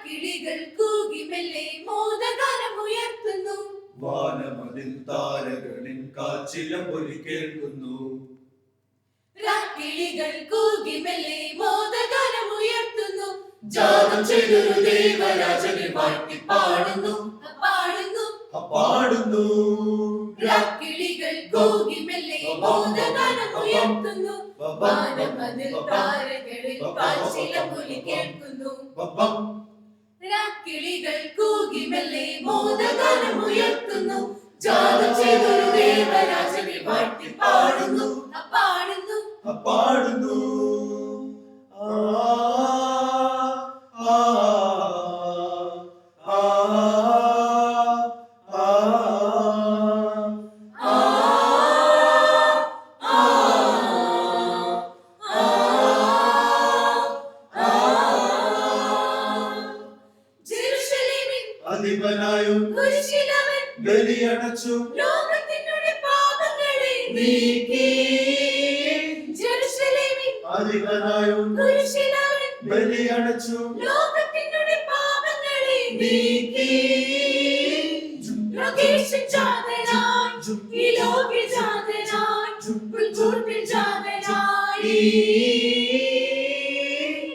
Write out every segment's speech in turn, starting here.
കിളികൾ കൂകി മെല്ലെ മോദഗാനമുയർത്തുന്നു. വാനമതിൽ താരകളിൻ കാച്ചിലമ്പൊലി കേൾക്കുന്നു. കിളികൾ കൂകി മെല്ലെ മോദഗാനമുയർത്തുന്നു. ജാതം ചെയ്തൊരു ദേവരാജനെ വാഴ്ത്തി പാടുന്നു പാടുന്നു പാടുന്നു. കിളികൾ കൂകി മെല്ലെ മോദഗാനമുയർത്തുന്നു. വാനമതിൽ താരകളിൽ കാച്ചിലമ്പൊലി കേൾക്കുന്നു. കിളികൾ കൂകി മെല്ലെ മോദഗാനമുയർത്തുന്നു. ജാതം ചെയ്തൊരു ദേവരാജനെ വാഴ്ത്തി പാടുന്നു പാടുന്നു പാടുന്നു. അധിപനായും ബലിയണച്ചു ലോകത്തിനുടെ പാപങ്ങളെ നീക്കി. അധിപനായും ബലിയണച്ചു ലോകത്തിനുടെ പാപങ്ങളെ നീക്കി. ലോകേശൻ ജാതനായി ഈ ലോകെ ജാതനായി പുൽക്കൂട്ടിൽ ജാതനായി.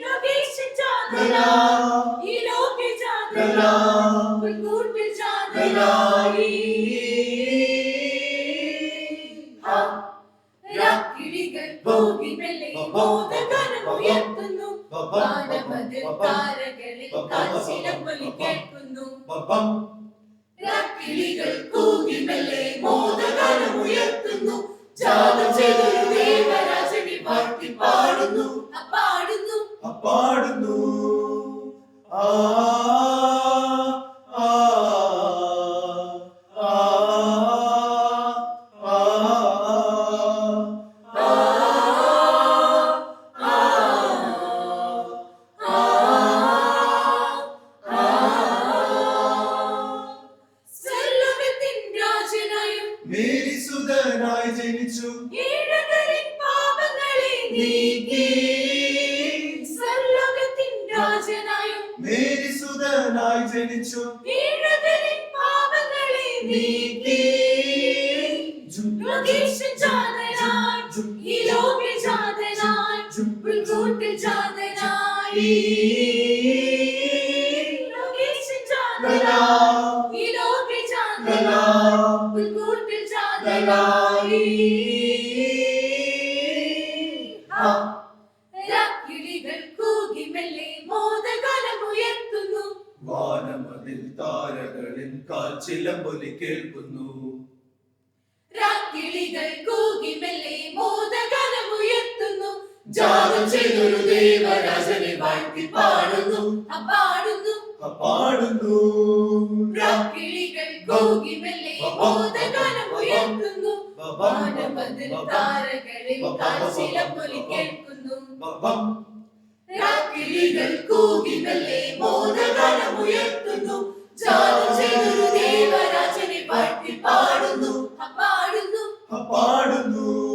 ലോകേശൻ ജാതനായി ഈ ലോകെ ജാതനായി പുൽക്കൂട്ടിൽ ജാതനായി. കിളികൾ കൂകി മെല്ലെ മോദഗാനമുയർത്തുന്നു. വാനമതിൽ താരകളിൽ കാച്ചിലമ്പൊലി കേൾക്കുന്നു. കിളികൾ കൂകി മെല്ലെ മോദഗാനമുയർത്തുന്നു. ജാതം ചെയ്തൊരു ദേവരാജനെ വാഴ്ത്തി പാടുന്നു പാടുന്നു പാടുന്നു. മേരിസുതനായി ജനിച്ചു ഏഴകളിൻ പാപങ്ങളെ നീക്കി. സർലോകത്തിൻ രാജനായും മേരിസുതനായി ജനിച്ചു ഏഴകളിൻ പാപങ്ങളെ നീക്കി. ലോകേശൻ ജാതനായി ഈ ലോകെ ജാതനായി പുൽക്കൂട്ടിൽ ജാതനായി. ലോകേശൻ ജാതനായി ഈ ലോകെ ജാതനായി പുൽക്കൂട്ടിൽ ജാതനായി. കിളികൾ കൂകി മെല്ലെ മോദഗാനമുയർത്തുന്നു. വാനമതിൽ താരകളിൻ കാച്ചിലമ്പൊലി കേൾക്കുന്നു. കിളികൾ കൂകി മെല്ലെ മോദഗാനമുയർത്തുന്നു. ജാതം ചെയ്തൊരു ദേവരാജനെ വാഴ്ത്തി പാടുന്നു പാടുന്നു പാടുന്നു. കിളികൾ കൂകി മെല്ലെ മോദഗാനമുയർത്തുന്നു. വാനമതിൽ താരകളിൽ കാച്ചിലമ്പൊലി കേൾക്കുന്നു. കിളികൾ കൂകി മെല്ലെ മോദഗാനമുയർത്തുന്നു. ജാതം ചെയ്തൊരു ദേവരാജനെ വാഴ്ത്തി പാടുന്നു പാടുന്നു പാടുന്നു.